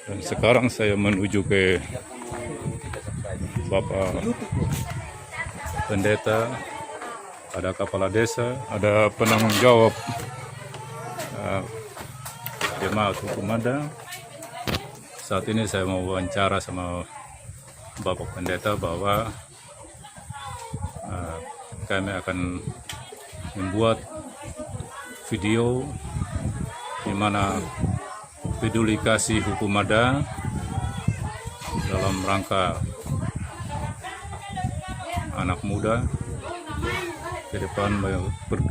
Dan sekarang saya menuju ke Bapak Pendeta, ada kepala desa, ada penanggung jawab jemaat hukum adat. Saat ini saya mau wawancara sama Bapak Pendeta bahwa kami akan membuat video di mana peduli kasih hukum adat dalam rangka anak muda ke depan,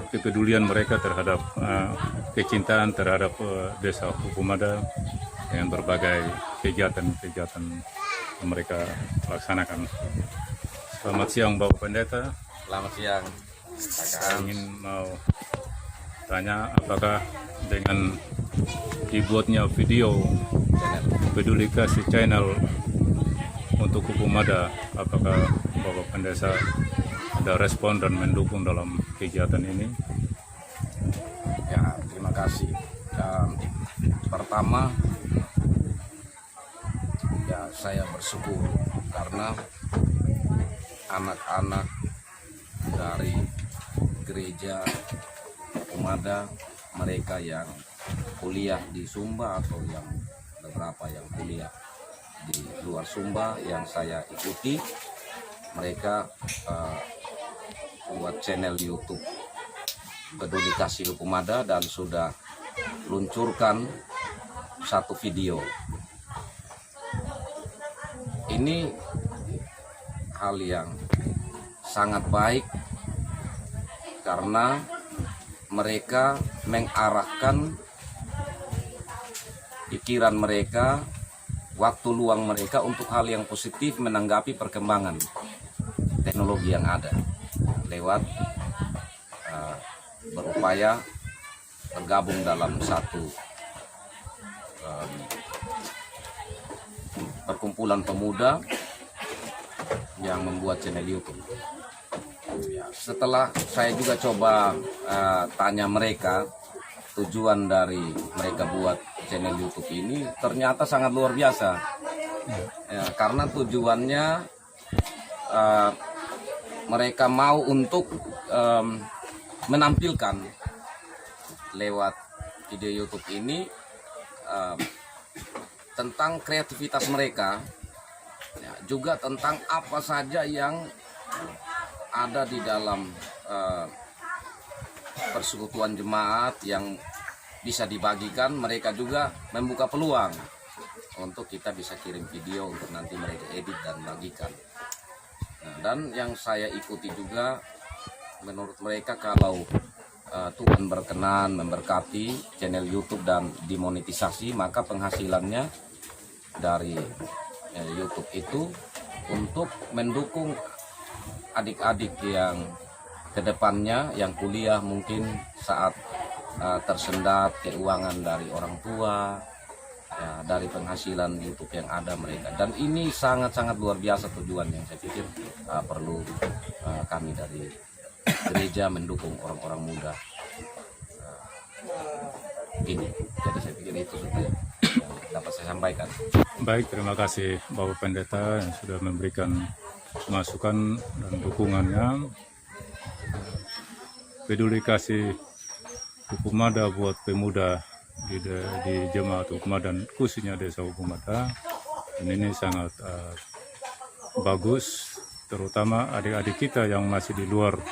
kepedulian mereka terhadap kecintaan terhadap desa hukum adat dengan berbagai kegiatan-kegiatan yang mereka laksanakan. Selamat siang Bapak Pendeta. Selamat siang. Saya ingin mau tanya, apakah dengan dibuatnya video peduli kasih channel untuk hukum adat, apakah Bapak Pendeta ada respon dan mendukung dalam kegiatan ini? Ya, terima kasih. Pertama, ya saya bersyukur karena anak-anak dari gereja hukum adat, mereka yang kuliah di Sumba atau yang beberapa yang kuliah di luar Sumba yang saya ikuti, mereka buat channel YouTube peduli kasih hukum adat dan sudah luncurkan satu video. Ini hal yang sangat baik karena mereka mengarahkan pikiran mereka, waktu luang mereka untuk hal yang positif menanggapi perkembangan teknologi yang ada lewat berupaya bergabung dalam satu perkumpulan pemuda yang membuat channel YouTube. Ya, setelah saya juga coba tanya mereka tujuan dari mereka buat channel YouTube ini, ternyata sangat luar biasa. Ya, karena tujuannya mereka mau untuk menampilkan lewat video YouTube ini tentang kreativitas mereka, ya, juga tentang apa saja yang ada di dalam persekutuan jemaat yang bisa dibagikan. Mereka juga membuka peluang untuk kita bisa kirim video untuk nanti mereka edit dan bagikan. Nah, dan yang saya ikuti juga, menurut mereka kalau Tuhan berkenan memberkati channel YouTube dan dimonetisasi, maka penghasilannya dari YouTube itu untuk mendukung adik-adik yang kedepannya yang kuliah mungkin saat tersendat keuangan dari orang tua, ya, dari penghasilan YouTube yang ada mereka. Dan ini sangat-sangat luar biasa tujuan yang saya pikir perlu kami dari gereja mendukung orang-orang muda ini. Jadi saya pikir itu sudah dapat saya sampaikan. Baik, terima kasih Bapak Pendeta yang sudah memberikan masukan dan dukungannya. Peduli kasih hukum adat buat pemuda di jemaat hukum adat dan khususnya desa hukum adat ini sangat bagus, terutama adik-adik kita yang masih di luar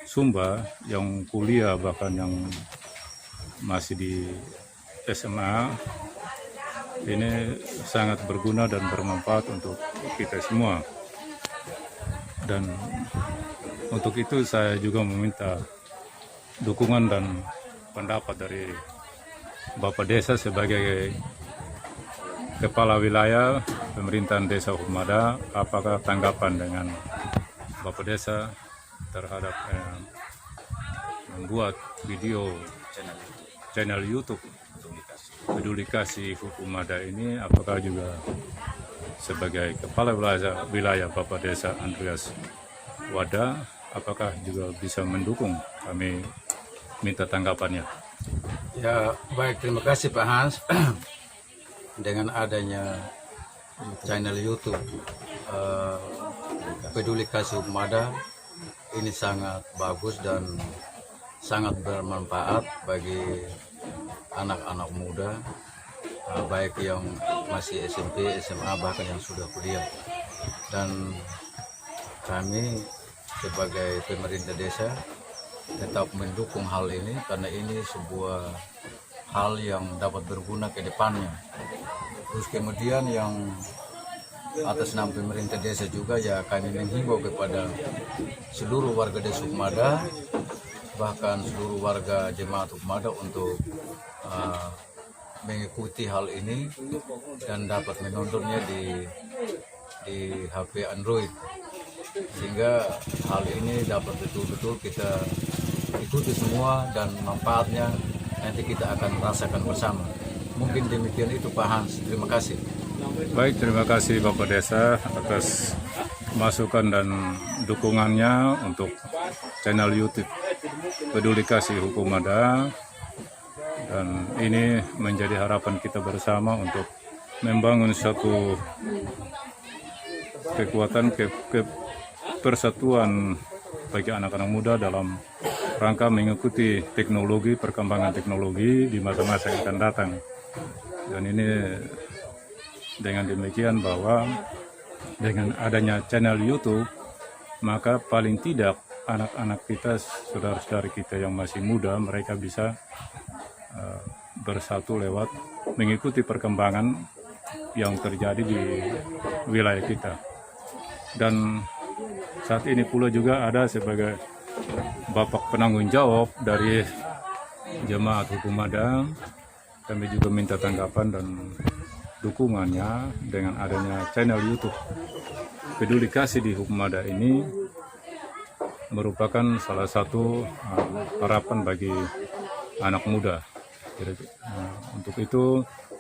Sumba, yang kuliah bahkan yang masih di SMA. Ini sangat berguna dan bermanfaat untuk kita semua. Dan untuk itu saya juga meminta dukungan dan pendapat dari Bapak Desa sebagai Kepala Wilayah Pemerintahan Desa hukum adat. Apakah tanggapan dengan Bapak Desa terhadap membuat video channel YouTube peduli kasih hukum adat ini? Apakah juga sebagai Kepala Wilayah Bapak Desa Andreas Wada, apakah juga bisa mendukung? Kami minta tanggapannya. Ya, baik, terima kasih Pak Hans. dengan adanya channel YouTube Peduli Kasih Humada ini sangat bagus dan sangat bermanfaat bagi anak-anak muda, baik yang masih SMP, SMA, bahkan yang sudah kuliah. Dan kami sebagai pemerintah desa tetap mendukung hal ini karena ini sebuah hal yang dapat berguna ke depannya. Terus kemudian yang atas nama pemerintah desa juga ya kami menghimbau kepada seluruh warga desa Humada, bahkan seluruh warga jemaat Humada untuk mengikuti hal ini dan dapat menontonnya di HP Android, sehingga hal ini dapat betul-betul kita ikuti semua dan manfaatnya nanti kita akan rasakan bersama. Mungkin demikian itu Pak Hans, terima kasih. Baik, terima kasih Bapak Desa atas masukan dan dukungannya untuk channel YouTube Peduli Kasih Humada. Dan ini menjadi harapan kita bersama untuk membangun suatu kekuatan persatuan bagi anak-anak muda dalam rangka mengikuti teknologi, perkembangan teknologi di masa-masa yang akan datang. Dan ini dengan demikian bahwa dengan adanya channel YouTube, maka paling tidak anak-anak kita, saudara-saudari kita yang masih muda, mereka bisa bersatu lewat mengikuti perkembangan yang terjadi di wilayah kita. Dan saat ini pula juga ada sebagai Bapak penanggung jawab dari Jemaat Humada, kami juga minta tanggapan dan dukungannya dengan adanya channel YouTube Peduli Kasih di Humada ini merupakan salah satu harapan bagi anak muda. Jadi, untuk itu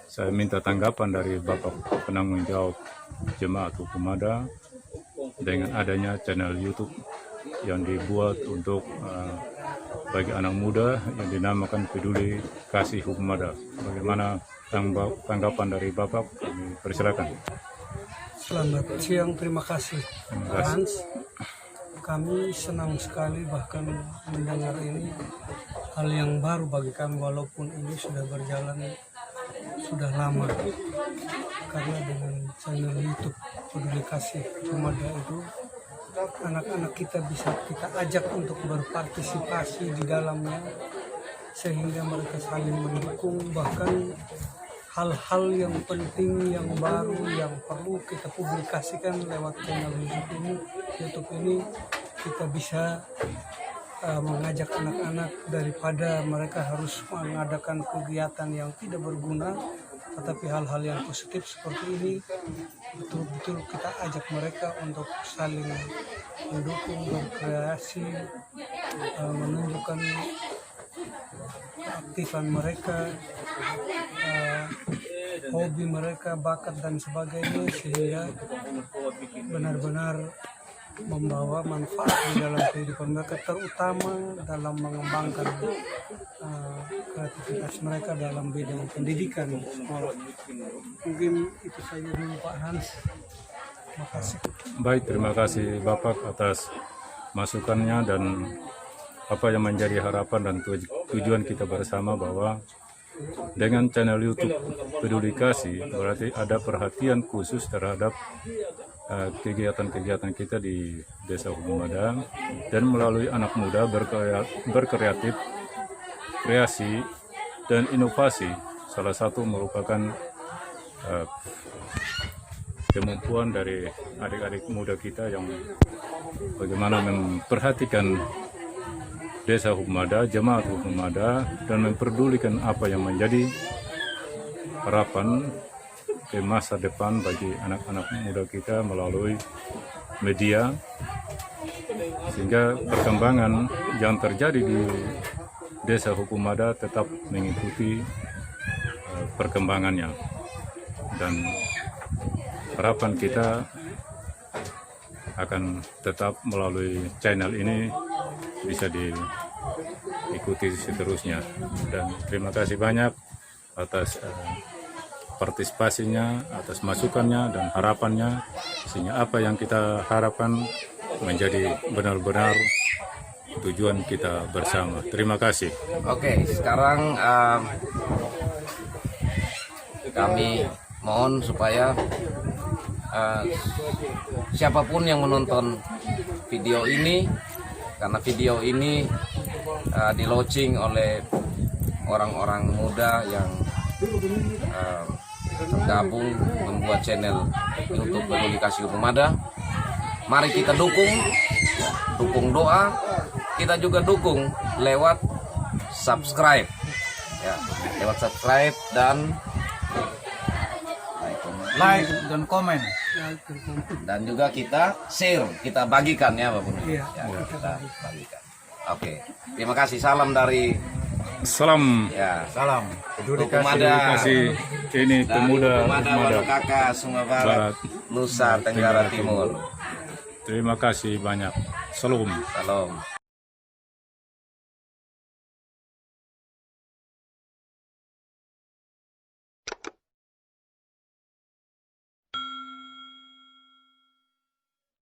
saya minta tanggapan dari Bapak penanggung jawab Jemaat Humada dengan adanya channel YouTube yang dibuat untuk bagi anak muda yang dinamakan Peduli Kasih Humada. Bagaimana tanggapan dari Bapak? Kami persilakan. Selamat siang, terima kasih Pak Hans. Kami senang sekali bahkan mendengar ini hal yang baru bagi kami walaupun ini sudah berjalan sudah lama. Karena dengan channel YouTube Peduli Kasih Humada itu anak-anak kita bisa kita ajak untuk berpartisipasi di dalamnya sehingga mereka saling mendukung, bahkan hal-hal yang penting yang baru yang perlu kita publikasikan lewat channel YouTube ini kita bisa mengajak anak-anak daripada mereka harus mengadakan kegiatan yang tidak berguna, tetapi hal-hal yang positif seperti ini betul-betul kita ajak mereka untuk saling mendukung, berkreasi, menunjukkan keaktifan mereka, hobi mereka, bakat dan sebagainya, sehingga benar-benar membawa manfaat di dalam kehidupan mereka, terutama dalam mengembangkan kreativitas mereka dalam bidang pendidikan sekolah. Mungkin itu saja dulu Pak Hans. Terima kasih. Baik, terima kasih Bapak atas masukannya dan apa yang menjadi harapan dan tujuan kita bersama bahwa dengan channel YouTube Peduli Kasih berarti ada perhatian khusus terhadap kegiatan-kegiatan kita di Desa Humada, dan melalui anak muda berkreatif, kreasi dan inovasi salah satu merupakan kemampuan dari adik-adik muda kita yang bagaimana memperhatikan Desa Humada, Jemaat Humada, dan memperdulikan apa yang menjadi harapan ke masa depan bagi anak-anak muda kita melalui media, sehingga perkembangan yang terjadi di Desa Humada tetap mengikuti perkembangannya. Dan harapan kita akan tetap melalui channel ini bisa diikuti seterusnya. Dan terima kasih banyak atas partisipasinya, atas masukannya dan harapannya, sehingga apa yang kita harapkan menjadi benar-benar tujuan kita bersama. Terima kasih. Oke, sekarang kami mohon supaya siapapun yang menonton video ini, karena video ini di-launching oleh orang-orang muda yang tergabung membuat channel YouTube Peduli Kasih Hukumada. Mari kita dukung doa, kita juga dukung lewat subscribe, ya, lewat subscribe dan Like dan komen. juga kita share, kita bagikan ya Bapak Bunda. Iya, Ya, kita bagikan. Oke, terima kasih. Salam dari Salam ya Salam. peduli Hukumada. kasih ini dari pemuda Hukumada Wadokaka, Sungai Barat, Barat, Nusa Tenggara Timur. Terima kasih banyak. Salam. Salam.